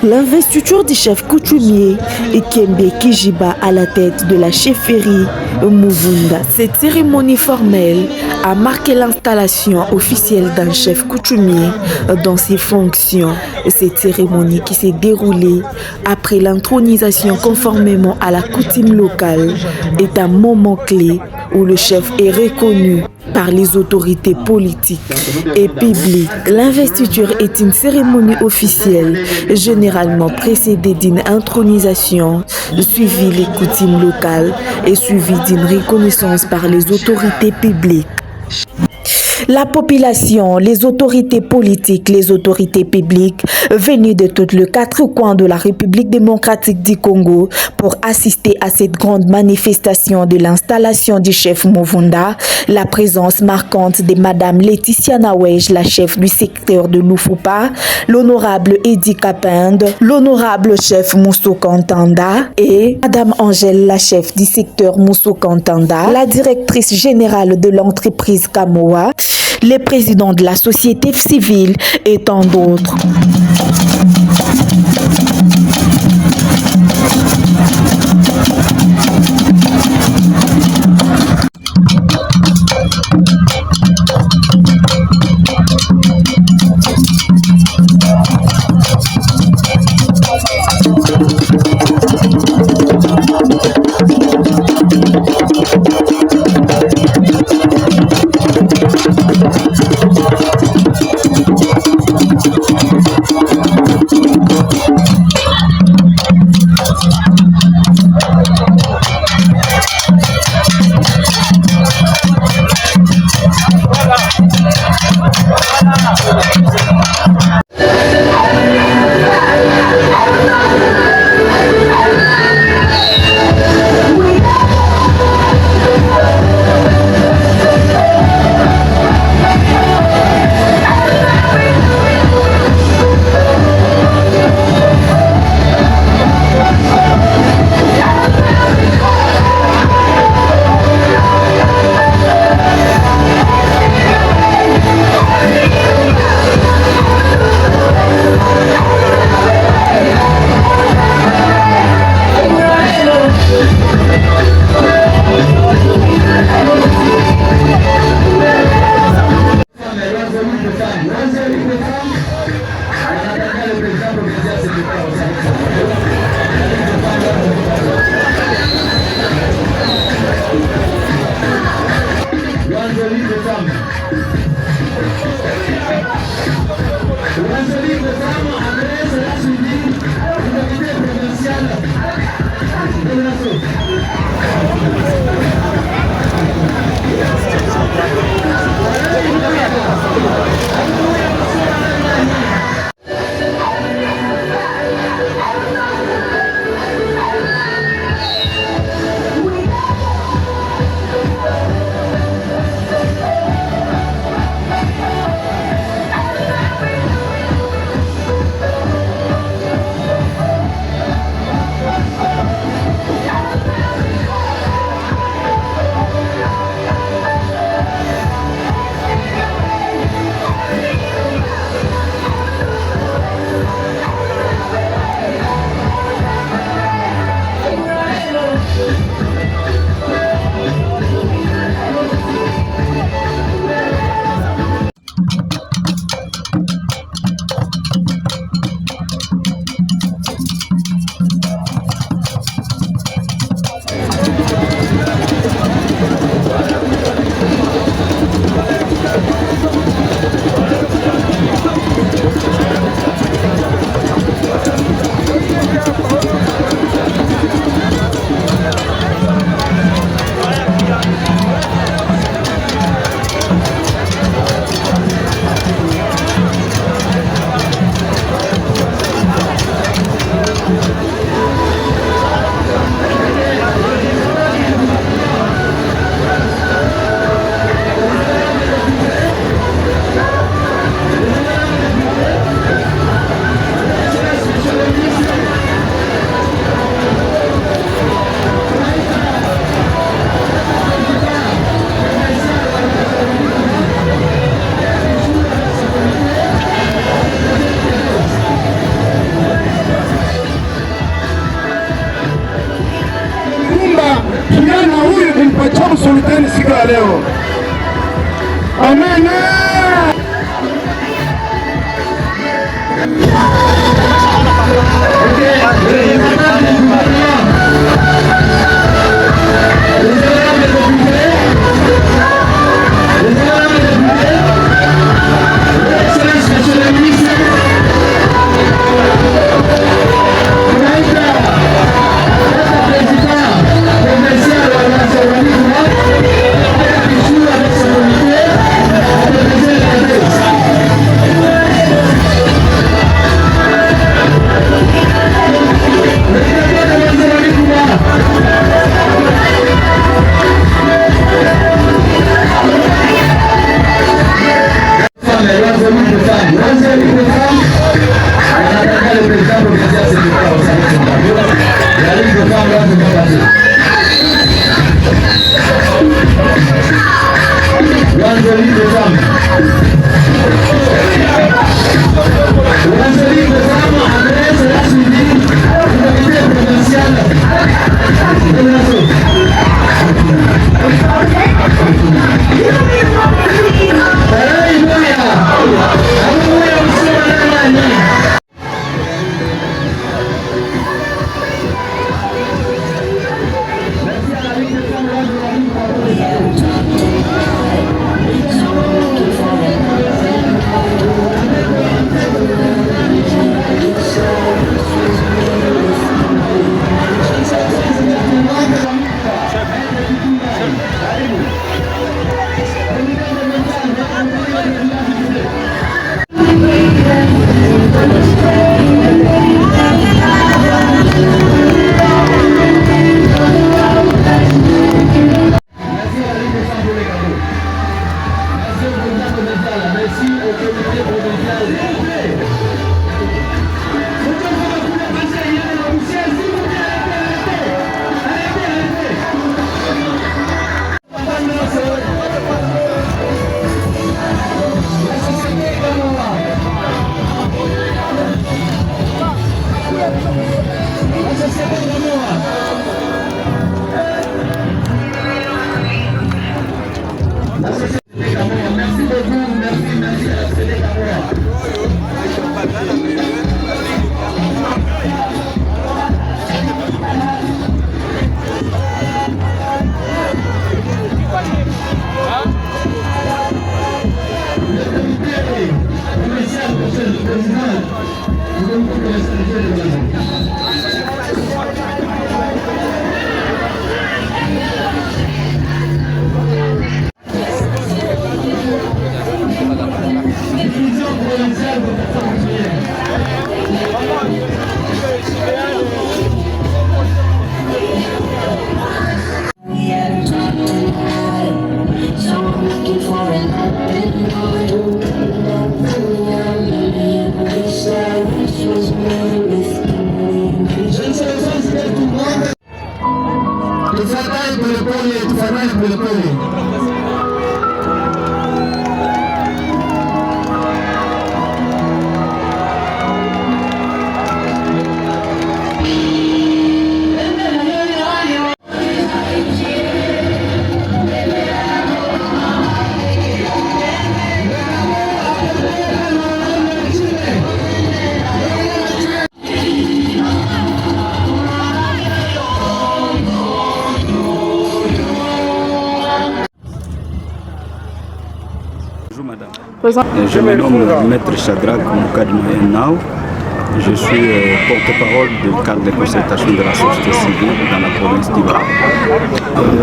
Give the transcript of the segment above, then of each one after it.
L'investiture du chef coutumier Kembe Kijiba à la tête de la chefferie Muvunda. Cette cérémonie formelle a marqué l'installation officielle d'un chef coutumier dans ses fonctions. Cette cérémonie qui s'est déroulée après l'intronisation conformément à la coutume locale est un moment clé où le chef est reconnu par les autorités politiques et publiques. L'investiture est une cérémonie officielle, généralement précédée d'une intronisation, suivie les coutumes locales et suivie d'une reconnaissance par les autorités publiques. La population, les autorités politiques, les autorités publiques venues de tous les quatre coins de la République démocratique du Congo pour assister à cette grande manifestation de l'installation du chef Muvunda, la présence marquante de Madame Laetitia Nawej, la chef du secteur de Lufupa, l'honorable Edi Kapende, l'honorable chef Moussou Kantanda et Madame Angèle, la chef du secteur Moussou Kantanda, la directrice générale de l'entreprise Kamoa, les présidents de la société civile et tant d'autres. sultani siku ya leo. Amen. Je me nomme Maître Shadrach Moukad Mayenao. Je suis porte-parole du cadre de concertation de la société civile dans la province d'Iba.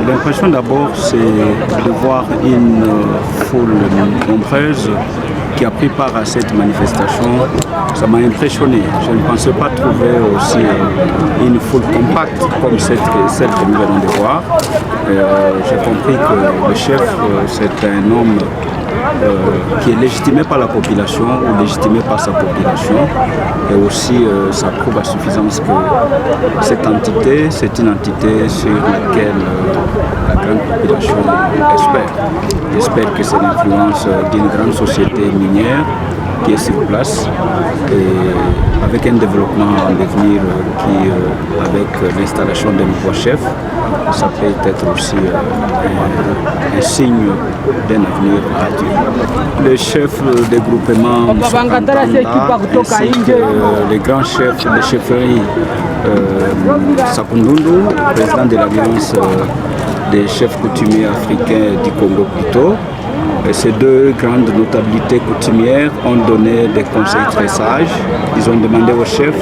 L'impression d'abord, c'est de voir une foule nombreuse qui a pris part à cette manifestation. Ça m'a impressionné. Je ne pensais pas trouver aussi une foule compacte comme celle que nous venons de voir. J'ai compris que le chef, c'est un homme qui est légitimé par la population ou légitimé par sa population, et aussi ça prouve à suffisance que cette entité, c'est une entité sur laquelle la grande population espère que c'est l'influence d'une grande société minière qui est sur place, et avec un développement en devenir qui, avec l'installation d'un nouveau chef, ça peut être aussi un signe d'un avenir radieux. Les chefs des groupements ainsi que les grands chefs de chefferie, Sakundundu, président de l'Alliance des chefs coutumiers africains du Congo plutôt. Et ces deux grandes notabilités coutumières ont donné des conseils très sages. Ils ont demandé au chef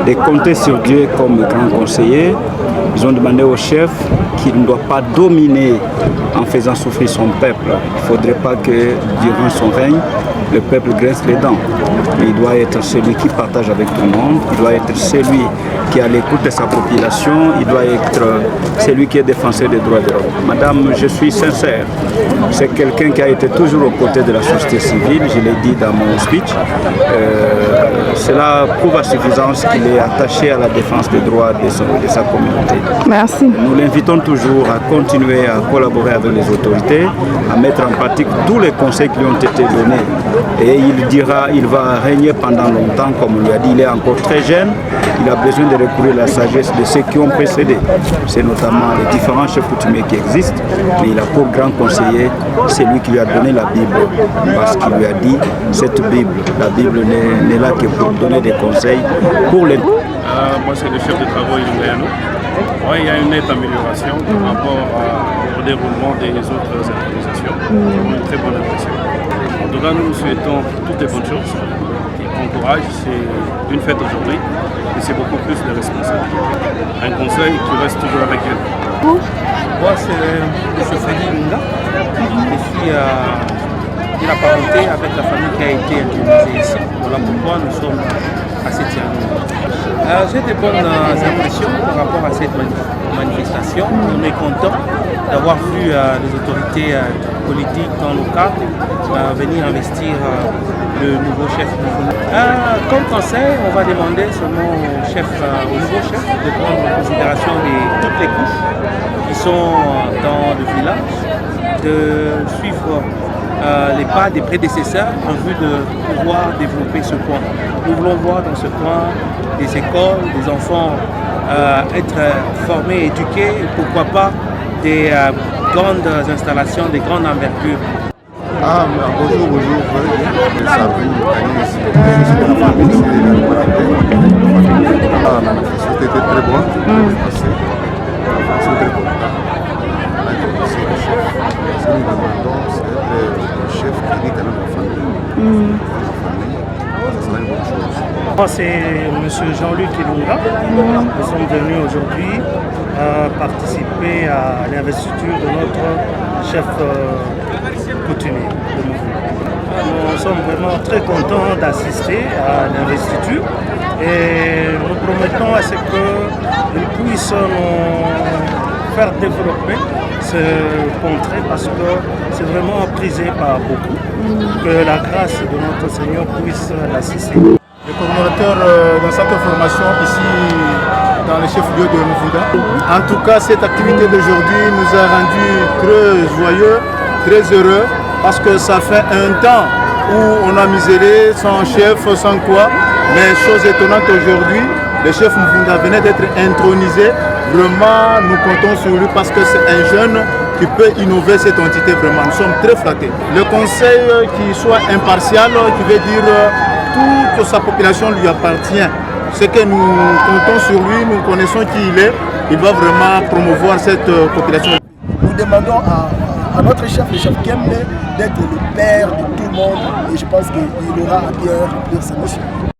de compter sur Dieu comme grand conseiller. Ils ont demandé au chef qu'il ne doit pas dominer en faisant souffrir son peuple. Il ne faudrait pas que durant son règne, le peuple grince les dents. Mais il doit être celui qui partage avec tout le monde. Il doit être celui qui est à l'écoute de sa population. Il doit être celui qui est défenseur des droits de l'homme. Madame, je suis sincère. C'est quelqu'un qui a été toujours aux côtés de la société civile. Je l'ai dit dans mon speech. Cela prouve à suffisance qu'il est attaché à la défense des droits de sa communauté. Merci. Nous l'invitons toujours à continuer à collaborer avec les autorités, à mettre en pratique tous les conseils qui lui ont été donnés. Et il va régner pendant longtemps, comme on lui a dit. Il est encore très jeune, il a besoin de recourir à la sagesse de ceux qui ont précédé. C'est notamment les différents chefs coutumiers qui existent, mais il a pour grand conseiller celui qui lui a donné la Bible, parce qu'il lui a dit, cette Bible, la Bible n'est là que pour donner des conseils pour les... Moi, c'est le chef de travaux Ilungayano. Il y a une nette amélioration par rapport au déroulement des autres organisations. Nous avons une très bonne impression. En tout cas, nous souhaitons toutes les bonnes choses. Bon courage, c'est une fête aujourd'hui, mais c'est beaucoup plus de responsabilité. Un conseil qui reste toujours avec elle. Moi, c'est M. Freddy Lunga. Je suis de la parenté avec la famille qui a été intronisée ici. Voilà pourquoi nous sommes à cette année. J'ai de bonnes impressions par rapport à cette manifestation. On est content d'avoir vu les autorités politiques dans le cadre venir investir le nouveau chef. Comme conseil, on va demander seulement au nouveau chef de prendre en considération toutes les couches qui sont dans le village, de suivre les pas des prédécesseurs en vue de pouvoir développer ce coin. Nous voulons voir dans ce coin des écoles, des enfants être formés, éduqués, et pourquoi pas des grandes installations, des grandes envergures. Bonjour, c'était très bon, nous demandons, c'est le chef qui dit quand même la famille. Ça sera une bonne chose. Moi, c'est M. Jean-Luc Ilunga. Nous sommes venus aujourd'hui participer à l'investiture de notre chef coutumier de mouvement. Nous sommes vraiment très contents d'assister à l'investiture et nous promettons à ce qu'ils puissent nous faire développer ce contrée parce que c'est vraiment prisé par beaucoup. Que la grâce de notre Seigneur puisse l'assister. Le coordinateur dans cette formation ici dans le chef-lieu de Mvunda. En tout cas, cette activité d'aujourd'hui nous a rendus très joyeux, très heureux parce que ça fait un temps où on a miséré sans chef, sans quoi. Mais chose étonnante aujourd'hui, le chef Mvunda venait d'être intronisé. Vraiment, nous comptons sur lui parce que c'est un jeune qui peut innover cette entité vraiment. Nous sommes très flattés. Le conseil qui soit impartial, qui veut dire toute sa population lui appartient. C'est que nous comptons sur lui, nous connaissons qui il est. Il va vraiment promouvoir cette population. Nous demandons à notre chef, le chef Kembe, d'être le père de tout le monde et je pense qu'il aura à bien remplir sa mission.